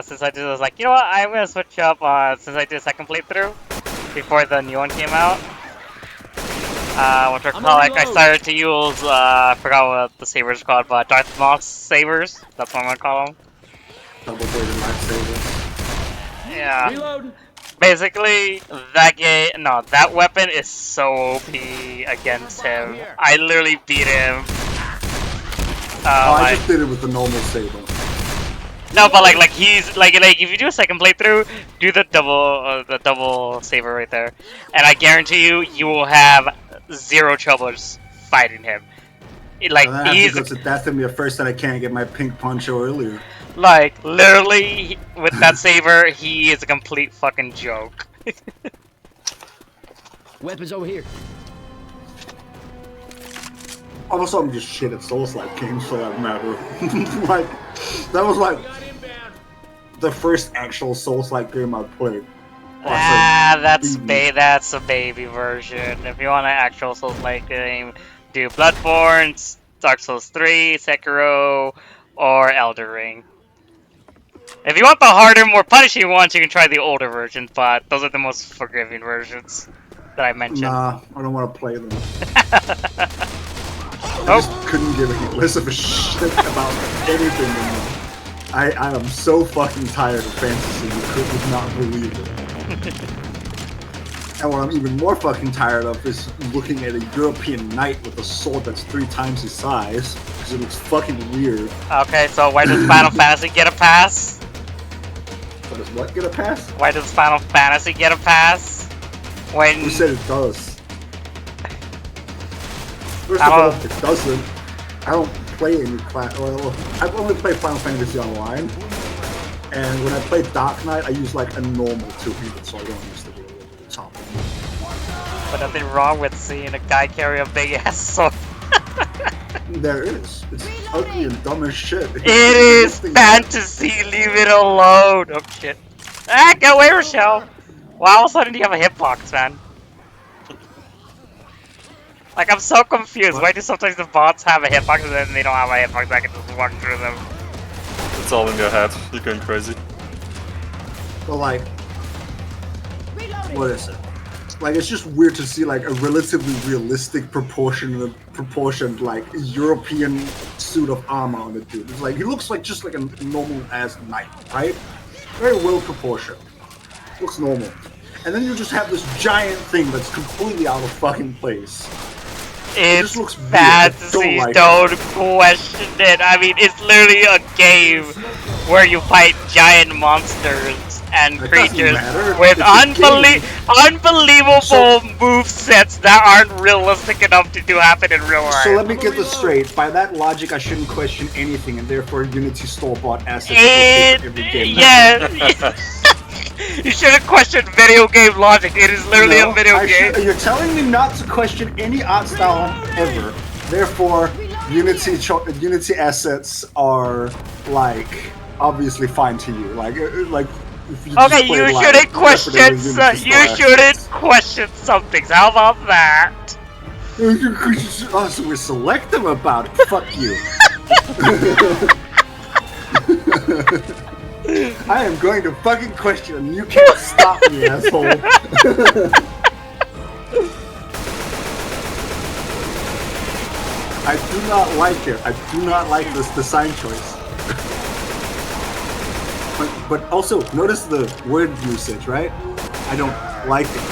since I did, I was like, you know what, I'm gonna switch up, since I did a second playthrough, before the new one came out. What they're I'm called, gonna I reload. started to use, I forgot what the sabers are called, but Darth Maul sabers, that's what I'm gonna call them. Double-bladed lightsaber. Yeah. Reload. Basically, that weapon is so OP against him. I literally beat him. I just did it with the normal saber. No, but like he's like if you do a second playthrough, do the double saber right there, and I guarantee you will have zero troubles fighting him. Like And then I have he's to go to Dathomir first, and I can't get my pink poncho earlier. like literally with that saber, he is a complete fucking joke. Weapons over here. Also, I'm just shit at Souls-like games, for that matter. Like, that was like the first actual Souls-like game I played. That's BB. that's a baby version. If you want an actual Souls-like game, do Bloodborne, Dark Souls 3, Sekiro, or Elder Ring. If you want the harder, more punishing ones, you can try the older version, but those are the most forgiving versions that I mentioned. Nah, I don't want to play them. I Oh. just couldn't give any less of a shit about anything anymore. I am so fucking tired of fantasy, you could not believe it. And what I'm even more fucking tired of is looking at a European knight with a sword that's 3 times his size, because it looks fucking weird. Okay, so why does Final Fantasy get a pass? What does what get a pass? Why does Final Fantasy get a pass? When Who said it does? First I of all, don't- it doesn't. I don't play any class. Well, I've only played Final Fantasy Online, and when I play Dark Knight, I use like a normal 200, so I don't use the really over the top. but nothing wrong with seeing a guy carry a big ass sword. There is. It's ugly and dumb as shit. It is fantasy. Leave it alone. Oh shit! Ah, get away, Rochelle. Why all of a sudden do you have a hitbox, man? Like, I'm so confused. What? Why do sometimes the bots have a hitbox and then they don't have a hitbox? I can just walk through them. It's all in your head. You're going crazy. But like, what is it? Like, it's just weird to see like a relatively realistic proportioned like European suit of armor on the dude. It's like he looks like just like a normal ass knight, right? Very well proportioned. Looks normal. And then you just have this giant thing that's completely out of fucking place. It's just looks weird. I don't fantasy. like Don't question it. I mean, it's literally a game where you fight giant monsters and It doesn't creatures matter. with It's a game. unbelievable So- move sets that aren't realistic enough to do happen in real life. So let me get this straight. By that logic, I shouldn't question anything, and therefore Unity store-bought assets It, for every game. yeah. You shouldn't question video game logic. It is literally No, a video I game. You're telling me not to question any art style ever. Therefore, Unity assets are like obviously fine to you. Like if you just Okay, play you live, shouldn't question. definitely Unity You store shouldn't assets. question some things. How about that? Oh, so we're selective about it. Fuck you. I am going to fucking question and you can't stop me, asshole. I do not like it. I do not like this design choice. But also, notice the word usage, right? I don't like it.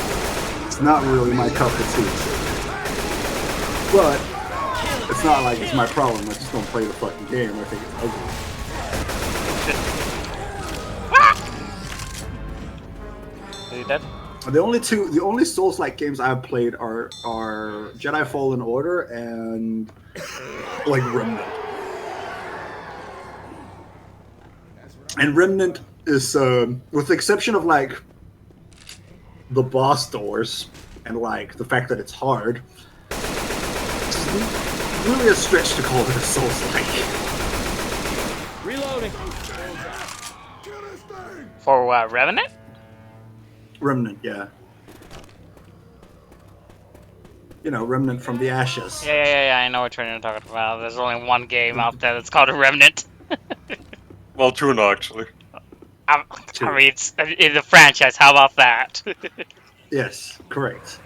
It's not really my cup of tea. But it's not like it's my problem. I just don't play the fucking game. I think it's ugly. Are you dead? The only Souls-like games I've played are Jedi Fallen Order and like Remnant. And Remnant is, with the exception of like the boss doors and like the fact that it's hard, it's really a stretch to call it a Souls-like. Reloading. For what? Revenant? Remnant, yeah. You know, Remnant from the Ashes. Yeah. I know what you're talking about. There's only one game out there that's called a Remnant. Well, Juno actually. I mean, it's in the franchise. How about that? Yes, correct.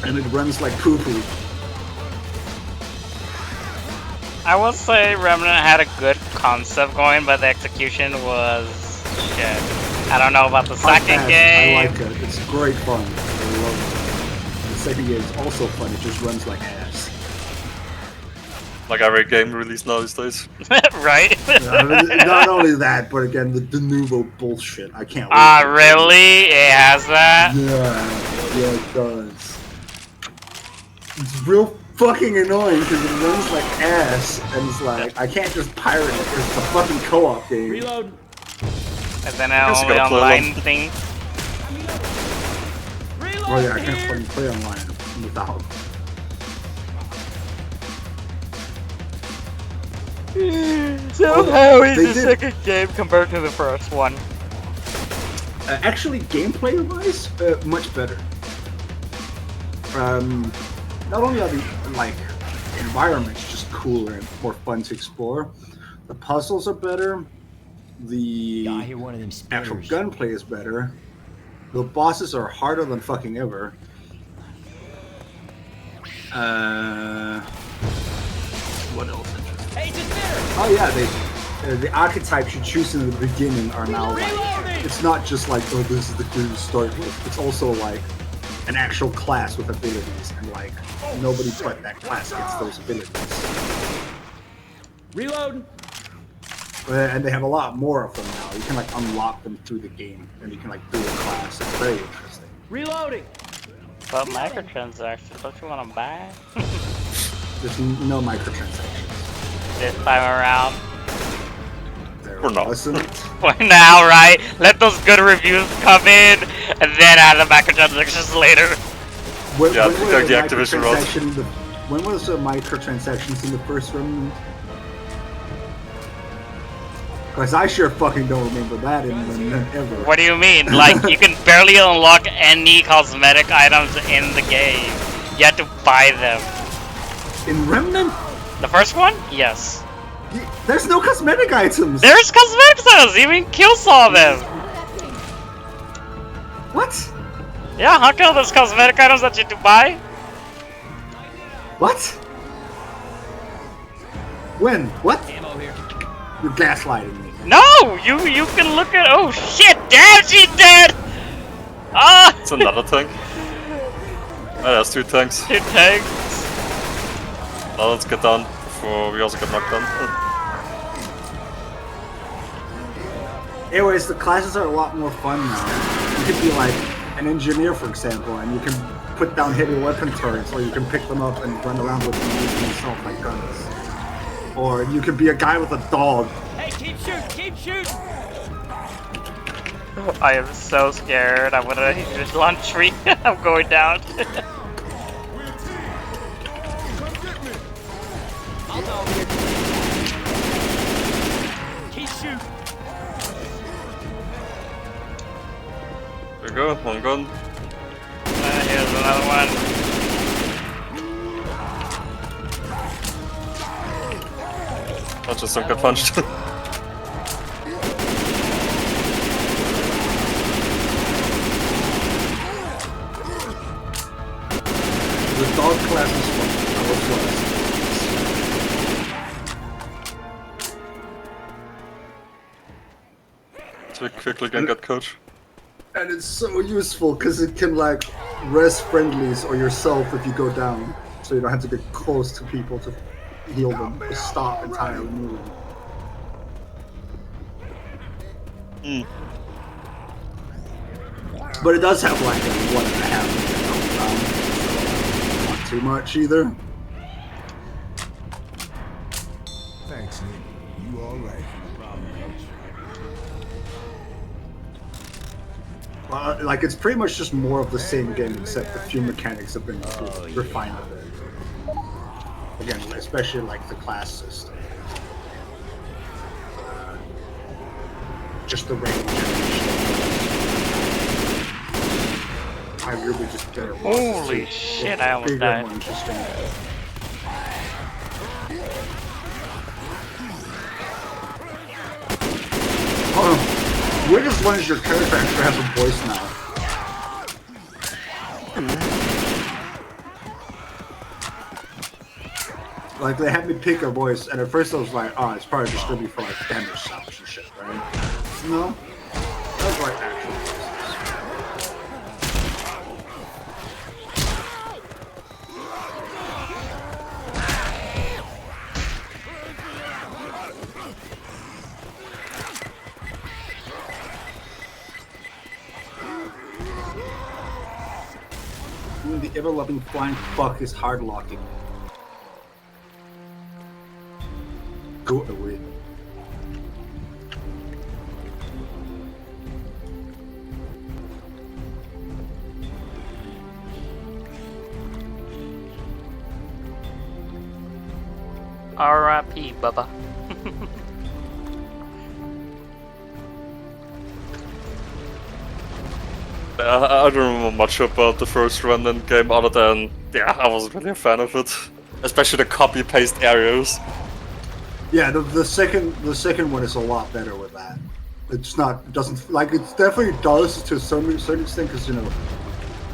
And it runs like poo-poo. I will say Remnant had a good concept going, but the execution was shit. I don't know about the second Podcast, game. I like it. It's great fun. I love it. The second game is also fun. It just runs like ass. Like every game released nowadays. Right? Not only that, but again, the nouveau bullshit. I can't wait. Ah, for it. really? It has that? Yeah, it does. It's real fucking annoying because it runs like ass, and it's like, I can't just pirate it because it's a fucking co-op game. Reload. And then Guess you only gotta play online alone. thing. Oh yeah, I can't fucking play online without. So how is they the did- second game compared to the first one? Actually, gameplay-wise, much better. Not only are the like environments just cooler and more fun to explore, the puzzles are better. The I hear one of them actual spears. gunplay is better. The bosses are harder than fucking ever. What else interesting? Hey, it's a spitter. Oh yeah, the archetypes you choose in the beginning are now like it's not just like, oh, this is the crew you start with. It's also like an actual class with abilities, and like nobody but that class gets those abilities. Reload. And they have a lot more of them now. You can like unlock them through the game, and you can like do a class. It's very interesting. Reloading. But microtransactions, don't you want to buy? There's no microtransactions. This time around. There Or not. wasn't. For now, right? Let those good reviews come in, and then add the microtransactions later. Yeah, was like the a Activision route. microtransaction in the- When was the microtransactions in the first Remnant? Because I sure fucking don't remember that in Remnant ever. What do you mean? Like, you can barely unlock any cosmetic items in the game. You have to buy them. In Remnant? The first one? Yes. There's no cosmetic items! There's cosmetic items! You even kill saw them! What? Yeah, how come there's cosmetic items that you have to buy? What? When? What? Ammo here. You're gaslighting me. No! You can look at. Oh shit! Damn, she's dead! Ah! It's another tank. Oh, there's 2 tanks. 2 tanks. Now let's get down before we also get knocked down. Anyways, the classes are a lot more fun now. You could be like an engineer, for example, and you can put down heavy weapon turrets, or you can pick them up and run around with them using yourself like guns. Or you could be a guy with a dog. Hey, keep shooting. Keep shooting. I am so scared. I'm gonna just launch tree. I'm going down. I'll go over here. Keep shooting. There you go, one gun. Here's another one. I just don't get punched. The dog class is fun. I was So we quickly can get coach. And it's so useful because it can like res friendlies or yourself if you go down, so you don't have to get close to people to heal them or stop entirely moving. But it does have like a 1.5 not too much either. Thanks, Nick. You all right? Like it's pretty much just more of the same game, except a few mechanics have been refined a bit. Again, especially like the class system. Just the range. I really just better. Holy shit, I almost Bigger, died. more interesting. Oh, weirdest one is your character actually has a voice now. Like they had me pick a voice, and at first I was like, "Oh, it's probably just gonna be for like damage sounds and shit, right?" No, that was like actual voices. The ever-loving flying fuck is hard locking. Go away. R.I.P. Bubba. I don't remember much about the first Remnant game other than, yeah, I wasn't really a fan of it. Especially the copy-paste areas. Yeah, the second one is a lot better with that. It's not, it doesn't, like, it definitely does to some certain extent, because, you know,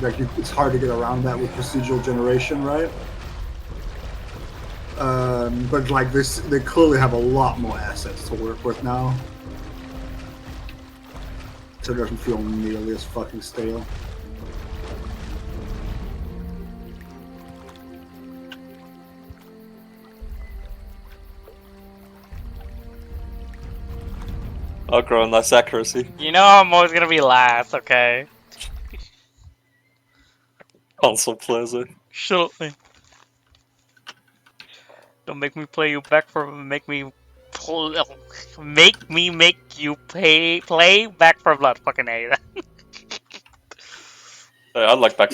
like, it's hard to get around that with procedural generation, right? But, like, they clearly have a lot more assets to work with now. so it doesn't feel nearly as fucking stale. Oh, girl, nice accuracy. You know I'm always gonna be last, okay? Console plays it. Shut up, man. Don't make me play you back for make me make you play Back for Blood. Fucking A. Hey, I like back.